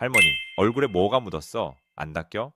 할머니, 얼굴에 뭐가 묻었어? 안 닦여?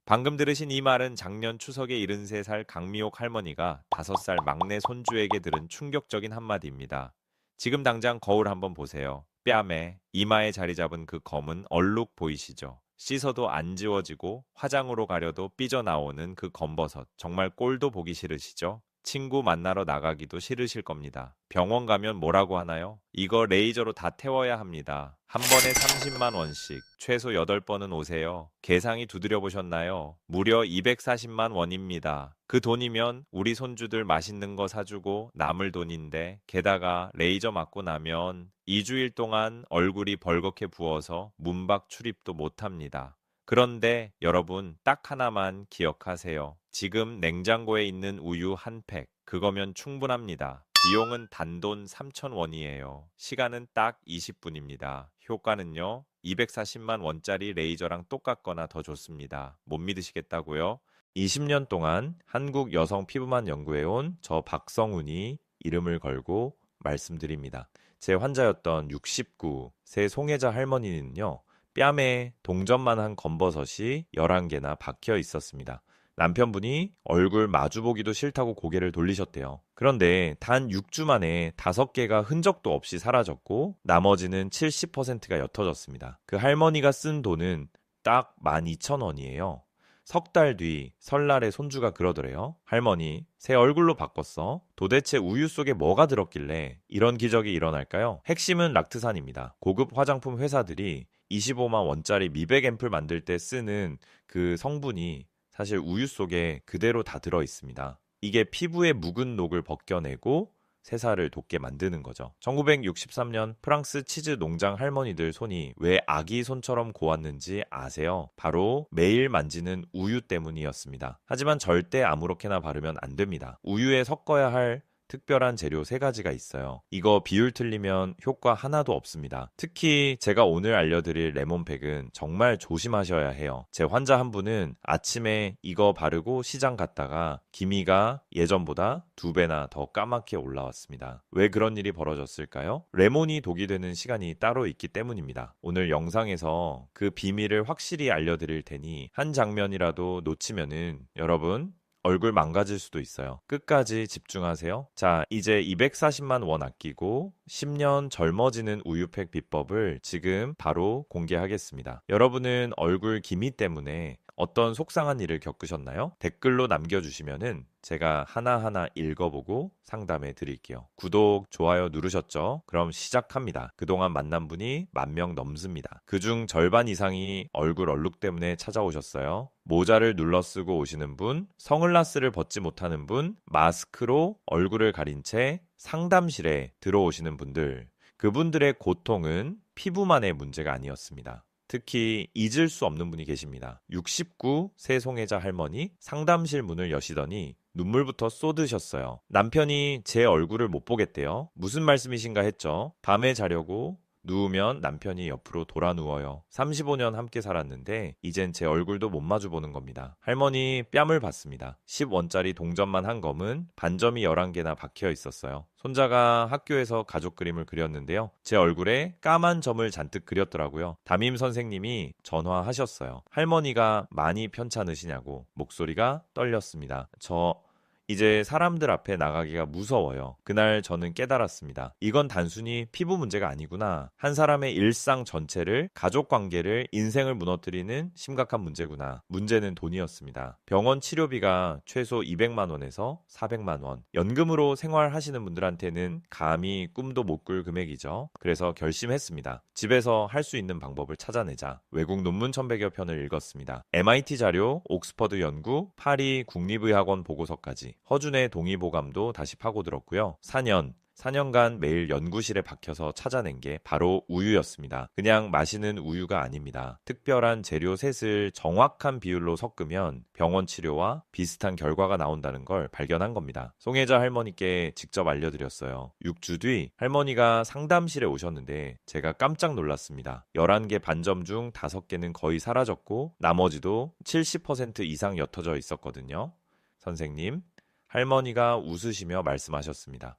방금 들으신 이 말은 작년 추석에 73살 강미옥 할머니가 5살 막내 손주에게 들은 충격적인 한마디입니다. 지금 당장 거울 한번 보세요. 뺨에, 이마에 자리 잡은 그 검은 얼룩 보이시죠? 씻어도 안 지워지고 화장으로 가려도 삐져나오는 그 검버섯. 정말 꼴도 보기 싫으시죠? 친구 만나러 나가기도 싫으실 겁니다. 병원 가면 뭐라고 하나요? 이거 레이저로 다 태워야 합니다. 한 번에 30만 원씩, 최소 8번은 오세요. 계상이 두드려 보셨나요? 무려 240만 원입니다. 그 돈이면 우리 손주들 맛있는 거 사주고 남을 돈인데, 게다가 레이저 맞고 나면 2주일 동안 얼굴이 벌겋게 부어서 문밖 출입도 못합니다. 그런데 여러분 딱 하나만 기억하세요. 지금 냉장고에 있는 우유 한 팩, 그거면 충분합니다. 비용은 단돈 3,000원이에요. 시간은 딱 20분입니다. 효과는요, 240만 원짜리 레이저랑 똑같거나 더 좋습니다. 못 믿으시겠다고요? 20년 동안 한국 여성 피부만 연구해온 저 박성훈이 이름을 걸고 말씀드립니다. 제 환자였던 69세 송혜자 할머니는요, 뺨에 동전만한 검버섯이 11개나 박혀 있었습니다. 남편분이 얼굴 마주보기도 싫다고 고개를 돌리셨대요. 그런데 단 6주 만에 5개가 흔적도 없이 사라졌고 나머지는 70%가 옅어졌습니다. 그 할머니가 쓴 돈은 딱 12,000원이에요. 석 달 뒤 설날에 손주가 그러더래요. 할머니, 새 얼굴로 바꿨어. 도대체 우유 속에 뭐가 들었길래 이런 기적이 일어날까요? 핵심은 락트산입니다. 고급 화장품 회사들이 25만 원짜리 미백 앰플 만들 때 쓰는 그 성분이 사실 우유 속에 그대로 다 들어 있습니다. 이게 피부의 묵은 녹을 벗겨내고 새살을 돋게 만드는 거죠. 1963년 프랑스 치즈 농장 할머니들 손이 왜 아기 손처럼 고왔는지 아세요? 바로 매일 만지는 우유 때문이었습니다. 하지만 절대 아무렇게나 바르면 안 됩니다. 우유에 섞어야 할 특별한 재료 3가지가 있어요. 이거 비율 틀리면 효과 하나도 없습니다. 특히 제가 오늘 알려드릴 레몬팩은 정말 조심하셔야 해요. 제 환자 한 분은 아침에 이거 바르고 시장 갔다가 기미가 예전보다 2배나 더 까맣게 올라왔습니다. 왜 그런 일이 벌어졌을까요? 레몬이 독이 되는 시간이 따로 있기 때문입니다. 오늘 영상에서 그 비밀을 확실히 알려드릴 테니 한 장면이라도 놓치면은 여러분 얼굴 망가질 수도 있어요. 끝까지 집중하세요. 자, 이제 240만 원 아끼고 10년 젊어지는 우유팩 비법을 지금 바로 공개하겠습니다. 여러분은 얼굴 기미 때문에 어떤 속상한 일을 겪으셨나요? 댓글로 남겨주시면은 제가 하나하나 읽어보고 상담해 드릴게요. 구독, 좋아요 누르셨죠? 그럼 시작합니다. 그동안 만난 분이 10,000명 넘습니다. 그중 절반 이상이 얼굴 얼룩 때문에 찾아오셨어요. 모자를 눌러 쓰고 오시는 분, 선글라스를 벗지 못하는 분, 마스크로 얼굴을 가린 채 상담실에 들어오시는 분들, 그분들의 고통은 피부만의 문제가 아니었습니다. 특히 잊을 수 없는 분이 계십니다. 69세 송혜자 할머니 상담실 문을 여시더니 눈물부터 쏟으셨어요. 남편이 제 얼굴을 못 보겠대요. 무슨 말씀이신가 했죠. 밤에 자려고 누우면 남편이 옆으로 돌아 누워요. 35년 함께 살았는데 이젠 제 얼굴도 못 마주 보는 겁니다. 할머니 뺨을 봤습니다. 10원짜리 동전만 한 검은 반점이 11개나 박혀 있었어요. 손자가 학교에서 가족 그림을 그렸는데요. 제 얼굴에 까만 점을 잔뜩 그렸더라고요. 담임 선생님이 전화하셨어요. 할머니가 많이 편찮으시냐고. 목소리가 떨렸습니다. 이제 사람들 앞에 나가기가 무서워요. 그날 저는 깨달았습니다. 이건 단순히 피부 문제가 아니구나. 한 사람의 일상 전체를, 가족 관계를, 인생을 무너뜨리는 심각한 문제구나. 문제는 돈이었습니다. 병원 치료비가 최소 200만 원에서 400만 원. 연금으로 생활하시는 분들한테는 감히 꿈도 못 꿀 금액이죠. 그래서 결심했습니다. 집에서 할 수 있는 방법을 찾아내자. 외국 논문 1,100여 편을 읽었습니다. MIT 자료, 옥스퍼드 연구, 파리 국립의학원 보고서까지. 허준의 동의보감도 다시 파고들었고요. 4년간 매일 연구실에 박혀서 찾아낸 게 바로 우유였습니다. 그냥 마시는 우유가 아닙니다. 특별한 재료 셋을 정확한 비율로 섞으면 병원 치료와 비슷한 결과가 나온다는 걸 발견한 겁니다. 송혜자 할머니께 직접 알려드렸어요. 6주 뒤 할머니가 상담실에 오셨는데 제가 깜짝 놀랐습니다. 11개 반점 중 5개는 거의 사라졌고 나머지도 70% 이상 옅어져 있었거든요. 선생님, 할머니가 웃으시며 말씀하셨습니다.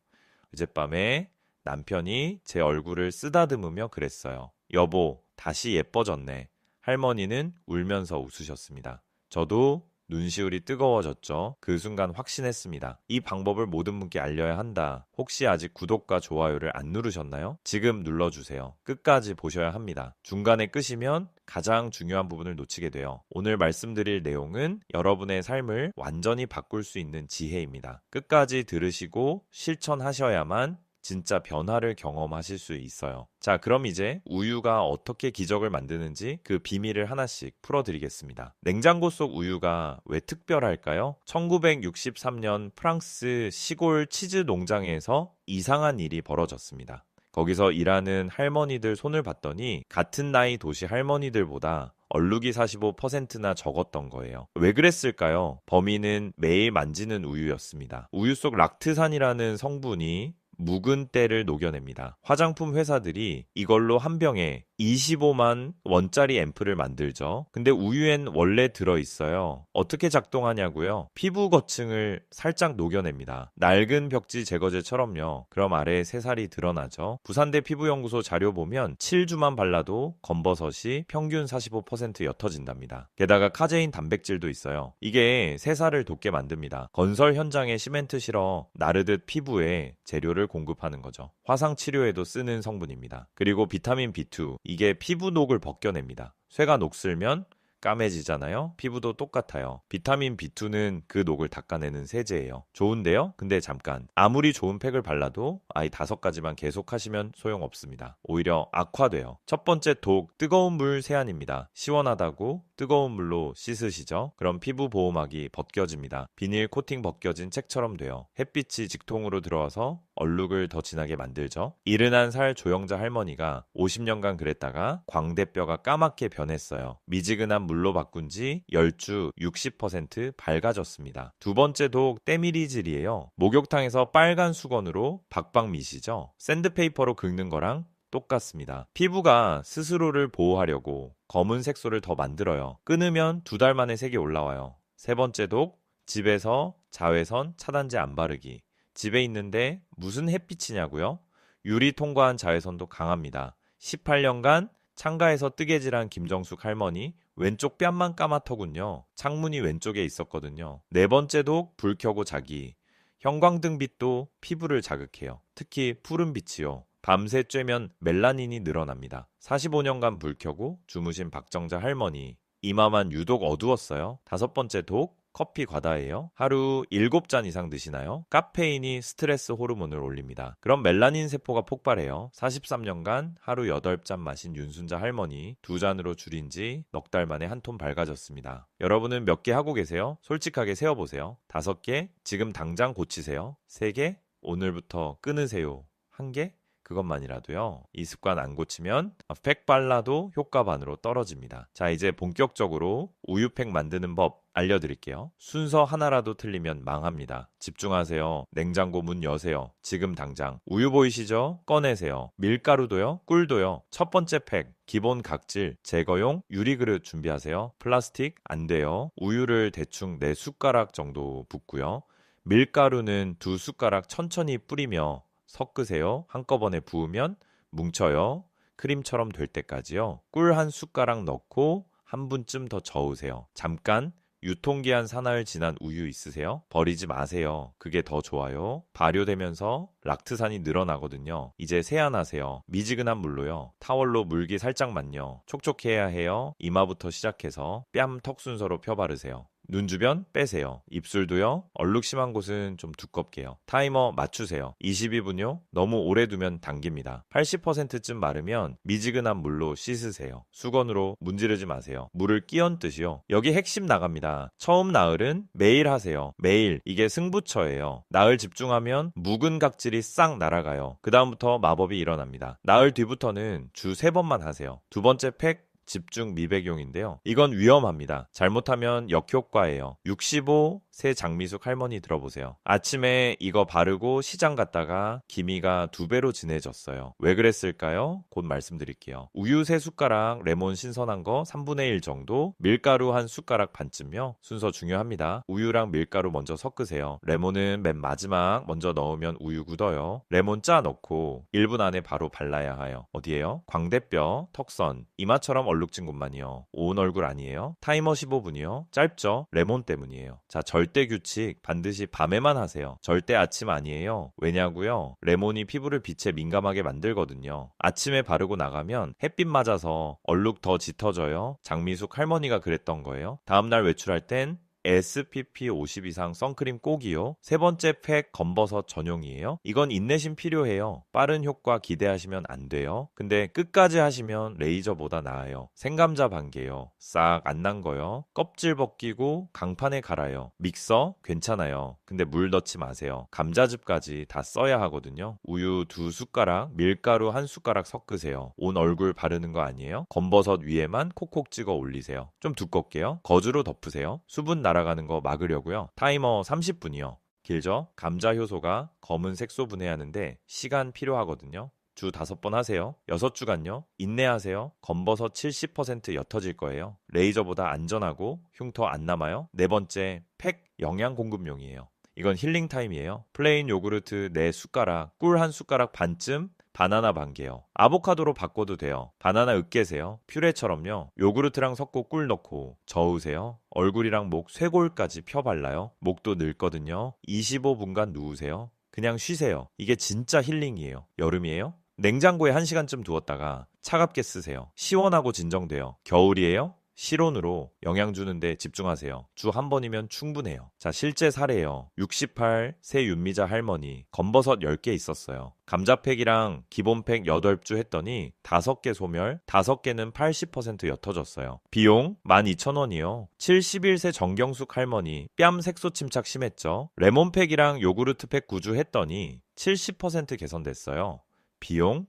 어젯밤에 남편이 제 얼굴을 쓰다듬으며 그랬어요. 여보, 다시 예뻐졌네. 할머니는 울면서 웃으셨습니다. 저도 눈시울이 뜨거워졌죠. 그 순간 확신했습니다. 이 방법을 모든 분께 알려야 한다. 혹시 아직 구독과 좋아요를 안 누르셨나요? 지금 눌러주세요. 끝까지 보셔야 합니다. 중간에 끄시면 가장 중요한 부분을 놓치게 돼요. 오늘 말씀드릴 내용은 여러분의 삶을 완전히 바꿀 수 있는 지혜입니다. 끝까지 들으시고 실천하셔야만 진짜 변화를 경험하실 수 있어요. 자, 그럼 이제 우유가 어떻게 기적을 만드는지 그 비밀을 하나씩 풀어드리겠습니다. 냉장고 속 우유가 왜 특별할까요? 1963년 프랑스 시골 치즈 농장에서 이상한 일이 벌어졌습니다. 거기서 일하는 할머니들 손을 봤더니 같은 나이 도시 할머니들보다 얼룩이 45%나 적었던 거예요. 왜 그랬을까요? 범인은 매일 만지는 우유였습니다. 우유 속 락트산이라는 성분이 묵은 때를 녹여냅니다. 화장품 회사들이 이걸로 한 병에 25만 원짜리 앰플을 만들죠. 근데 우유엔 원래 들어있어요. 어떻게 작동하냐고요? 피부 거층을 살짝 녹여냅니다. 낡은 벽지 제거제처럼요. 그럼 아래에 새살이 드러나죠. 부산대 피부연구소 자료 보면 7주만 발라도 검버섯이 평균 45% 옅어진답니다. 게다가 카제인 단백질도 있어요. 이게 새살을 돋게 만듭니다. 건설 현장에 시멘트 실어 나르듯 피부에 재료를 공급하는 거죠. 화상 치료에도 쓰는 성분입니다. 그리고 비타민 B2, 이게 피부 녹을 벗겨냅니다. 쇠가 녹슬면 까매지잖아요. 피부도 똑같아요. 비타민 B2는 그 녹을 닦아내는 세제예요. 좋은데요? 근데 잠깐, 아무리 좋은 팩을 발라도 이 5가지만 계속 하시면 소용없습니다. 오히려 악화돼요. 첫 번째 독, 뜨거운 물 세안입니다. 시원하다고 뜨거운 물로 씻으시죠? 그럼 피부 보호막이 벗겨집니다. 비닐 코팅 벗겨진 책처럼 돼요. 햇빛이 직통으로 들어와서 얼룩을 더 진하게 만들죠. 이른한 살 조영자 할머니가 50년간 그랬다가 광대뼈가 까맣게 변했어요. 미지근한 물로 바꾼 지 10주 60% 밝아졌습니다. 두 번째 독 때밀이질이에요. 목욕탕에서 빨간 수건으로 박박 미시죠. 샌드페이퍼로 긁는 거랑 똑같습니다. 피부가 스스로를 보호하려고 검은 색소를 더 만들어요. 끊으면 2달 만에 색이 올라와요. 세 번째 독, 집에서 자외선 차단제 안 바르기. 집에 있는데 무슨 햇빛이냐고요? 유리 통과한 자외선도 강합니다. 18년간 창가에서 뜨개질한 김정숙 할머니 왼쪽 뺨만 까맣더군요. 창문이 왼쪽에 있었거든요. 네 번째 독, 불 켜고 자기. 형광등빛도 피부를 자극해요. 특히 푸른 빛이요. 밤새 쬐면 멜라닌이 늘어납니다. 45년간 불 켜고 주무신 박정자 할머니. 이마만 유독 어두웠어요. 5번째 독, 커피 과다예요. 하루 7잔 이상 드시나요? 카페인이 스트레스 호르몬을 올립니다. 그럼 멜라닌 세포가 폭발해요. 43년간 하루 8잔 마신 윤순자 할머니 2잔으로 줄인 지 넉 달 만에 한 톤 밝아졌습니다. 여러분은 몇 개 하고 계세요? 솔직하게 세어보세요. 5개? 지금 당장 고치세요. 3개? 오늘부터 끊으세요. 1개? 그것만이라도요. 이 습관 안 고치면 팩 발라도 효과 반으로 떨어집니다. 자, 이제 본격적으로 우유팩 만드는 법 알려드릴게요. 순서 하나라도 틀리면 망합니다. 집중하세요. 냉장고 문 여세요. 지금 당장. 우유 보이시죠? 꺼내세요. 밀가루도요. 꿀도요. 첫 번째 팩. 기본 각질 제거용 유리그릇 준비하세요. 플라스틱 안 돼요. 우유를 대충 4숟가락 정도 붓고요. 밀가루는 2숟가락 천천히 뿌리며 섞으세요. 한꺼번에 부으면 뭉쳐요. 크림처럼 될 때까지요. 꿀 1숟가락 넣고 한 분쯤 더 저으세요. 잠깐 유통기한 사나흘 지난 우유 있으세요? 버리지 마세요. 그게 더 좋아요. 발효되면서 락트산이 늘어나거든요. 이제 세안하세요. 미지근한 물로요. 타월로 물기 살짝만요. 촉촉해야 해요. 이마부터 시작해서 뺨, 턱 순서로 펴 바르세요. 눈 주변 빼세요. 입술도요. 얼룩 심한 곳은 좀 두껍게요. 타이머 맞추세요. 22분요. 너무 오래 두면 당깁니다. 80%쯤 마르면 미지근한 물로 씻으세요. 수건으로 문지르지 마세요. 물을 끼얹듯이요. 여기 핵심 나갑니다. 처음 나흘은 매일 하세요. 매일. 이게 승부처예요. 나흘 집중하면 묵은 각질이 싹 날아가요. 그 다음부터 마법이 일어납니다. 나흘 뒤부터는 주 3번만 하세요. 두 번째 팩 집중 미백용인데요. 이건 위험합니다. 잘못하면 역효과예요. 65, 새 장미숙 할머니 들어보세요. 아침에 이거 바르고 시장 갔다가 기미가 2배로 진해졌어요. 왜 그랬을까요? 곧 말씀드릴게요. 우유 3숟가락, 레몬 신선한 거 3분의 1 정도, 밀가루 한 숟가락 반쯤요. 순서 중요합니다. 우유랑 밀가루 먼저 섞으세요. 레몬은 맨 마지막 먼저 넣으면 우유 굳어요. 레몬 짜 넣고 1분 안에 바로 발라야 해요. 어디에요? 광대뼈, 턱선, 이마처럼 얼룩진 곳만이요. 온 얼굴 아니에요. 타이머 15분이요. 짧죠? 레몬 때문이에요. 자, 절대 규칙 반드시 밤에만 하세요. 절대 아침 아니에요. 왜냐고요? 레몬이 피부를 빛에 민감하게 만들거든요. 아침에 바르고 나가면 햇빛 맞아서 얼룩 더 짙어져요. 장미숙 할머니가 그랬던 거예요. 다음날 외출할 땐 SPF 50 이상 선크림 꼭이요. 3번째 팩 검버섯 전용이에요. 이건 인내심 필요해요. 빠른 효과 기대하시면 안 돼요. 근데 끝까지 하시면 레이저보다 나아요. 생감자 반개요. 싹 안 난 거요. 껍질 벗기고 강판에 갈아요. 믹서 괜찮아요. 근데 물 넣지 마세요. 감자즙까지 다 써야 하거든요. 우유 2숟가락, 밀가루 1숟가락 섞으세요. 온 얼굴 바르는 거 아니에요? 검버섯 위에만 콕콕 찍어 올리세요. 좀 두껍게요. 거즈로 덮으세요. 수분 날아가는 거 막으려고요. 타이머 30분이요. 길죠? 감자 효소가 검은 색소 분해하는데 시간 필요하거든요. 주 5번 하세요. 6주간요. 인내하세요. 검버섯 70% 옅어질 거예요. 레이저보다 안전하고 흉터 안 남아요. 4번째, 팩 영양 공급용이에요. 이건 힐링 타임이에요. 플레인 요구르트 4숟가락, 꿀 1숟가락 반쯤, 바나나 반개요. 아보카도로 바꿔도 돼요. 바나나 으깨세요. 퓨레처럼요. 요구르트랑 섞고 꿀 넣고 저으세요. 얼굴이랑 목 쇄골까지 펴 발라요. 목도 늙거든요. 25분간 누우세요. 그냥 쉬세요. 이게 진짜 힐링이에요. 여름이에요? 냉장고에 1시간쯤 두었다가 차갑게 쓰세요. 시원하고 진정돼요. 겨울이에요? 실온으로 영양 주는데 집중하세요. 주 1번이면 충분해요. 자, 실제 사례예요. 68 새 윤미자 할머니 검버섯 10개 있었어요. 감자팩이랑 기본팩 8주 했더니 5개 소멸, 5개는 80% 옅어졌어요. 비용 12,000원이요. 71세 정경숙 할머니 뺨 색소 침착 심했죠. 레몬팩이랑 요구르트팩 9주 했더니 70% 개선됐어요. 비용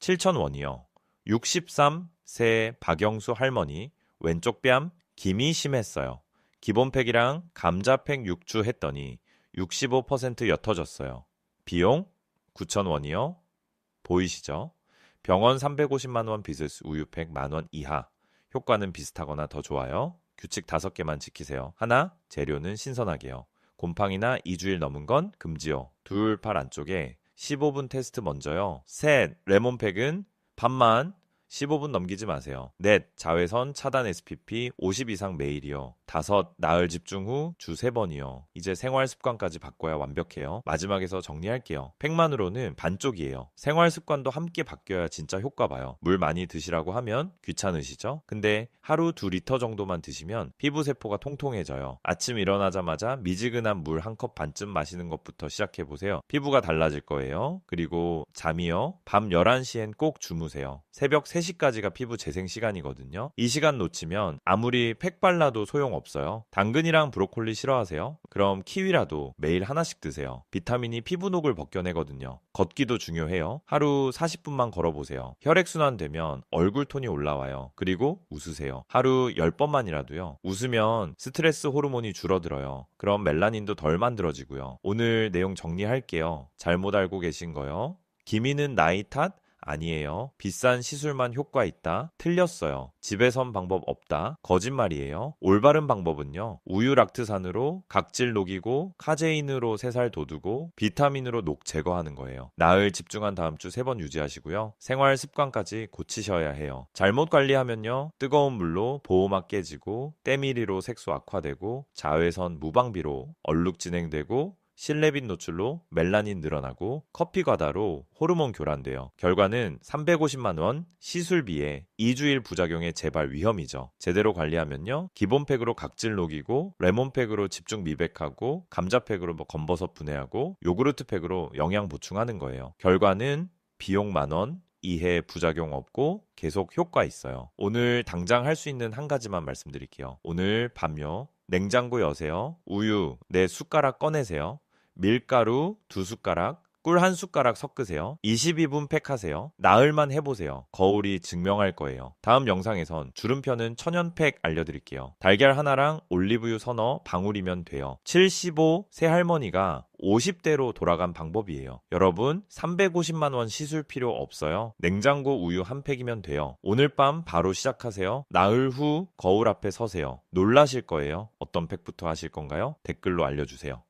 7,000원이요. 63세 박영수 할머니 왼쪽 뺨 김이 심했어요. 기본팩이랑 감자팩 6주 했더니 65% 옅어졌어요. 비용 9,000원이요. 보이시죠? 병원 350만 원 비즈스 우유팩 10,000원 이하. 효과는 비슷하거나 더 좋아요. 규칙 5개만 지키세요. 하나, 재료는 신선하게요. 곰팡이나 2주일 넘은 건 금지요. 둘, 팔 안쪽에 15분 테스트 먼저요. 셋, 레몬팩은 반만 15분 넘기지 마세요. 넷, 자외선 차단 SPF 50 이상 매일이요. 다섯, 나흘 집중 후 주 3번이요. 이제 생활 습관까지 바꿔야 완벽해요. 마지막에서 정리할게요. 팩만으로는 반쪽이에요. 생활 습관도 함께 바뀌어야 진짜 효과 봐요. 물 많이 드시라고 하면 귀찮으시죠? 근데 하루 2리터 정도만 드시면 피부 세포가 통통해져요. 아침 일어나자마자 미지근한 물 1컵 반쯤 마시는 것부터 시작해보세요. 피부가 달라질 거예요. 그리고 잠이요. 밤 11시엔 꼭 주무세요. 새벽 3시까지가 피부 재생 시간이거든요. 이 시간 놓치면 아무리 팩 발라도 소용없어요. 당근이랑 브로콜리 싫어하세요? 그럼 키위라도 매일 하나씩 드세요. 비타민이 피부녹을 벗겨내거든요. 걷기도 중요해요. 하루 40분만 걸어보세요. 혈액순환 되면 얼굴 톤이 올라와요. 그리고 웃으세요. 하루 10번만이라도요. 웃으면 스트레스 호르몬이 줄어들어요. 그럼 멜라닌도 덜 만들어지고요. 오늘 내용 정리할게요. 잘못 알고 계신 거요. 기미는 나이 탓? 아니에요. 비싼 시술만 효과 있다? 틀렸어요. 집에선 방법 없다? 거짓말이에요. 올바른 방법은요. 우유 락트산으로 각질 녹이고 카제인으로 새살 돋우고 비타민으로 녹 제거하는 거예요. 나흘 집중한 다음 주 3번 유지하시고요. 생활 습관까지 고치셔야 해요. 잘못 관리하면요. 뜨거운 물로 보호막 깨지고 때밀이로 색소 악화되고 자외선 무방비로 얼룩 진행되고 실내빛 노출로 멜라닌 늘어나고 커피 과다로 호르몬 교란돼요. 결과는 350만 원 시술비에 2주일 부작용의 재발 위험이죠. 제대로 관리하면요. 기본팩으로 각질 녹이고 레몬팩으로 집중 미백하고 감자팩으로 검버섯 분해하고 요구르트팩으로 영양 보충하는 거예요. 결과는 비용 10,000원 이해 부작용 없고 계속 효과 있어요. 오늘 당장 할 수 있는 한 가지만 말씀드릴게요. 오늘 밤요. 냉장고 여세요. 우유 4숟가락 꺼내세요. 밀가루 2숟가락, 꿀 한 숟가락 섞으세요. 22분 팩하세요. 나흘만 해보세요. 거울이 증명할 거예요. 다음 영상에선 주름펴는 천연팩 알려드릴게요. 달걀 하나랑 올리브유 서너 방울이면 돼요. 75 새할머니가 50대로 돌아간 방법이에요. 여러분 350만 원 시술 필요 없어요. 냉장고 우유 한 팩이면 돼요. 오늘 밤 바로 시작하세요. 나흘 후 거울 앞에 서세요. 놀라실 거예요. 어떤 팩부터 하실 건가요? 댓글로 알려주세요.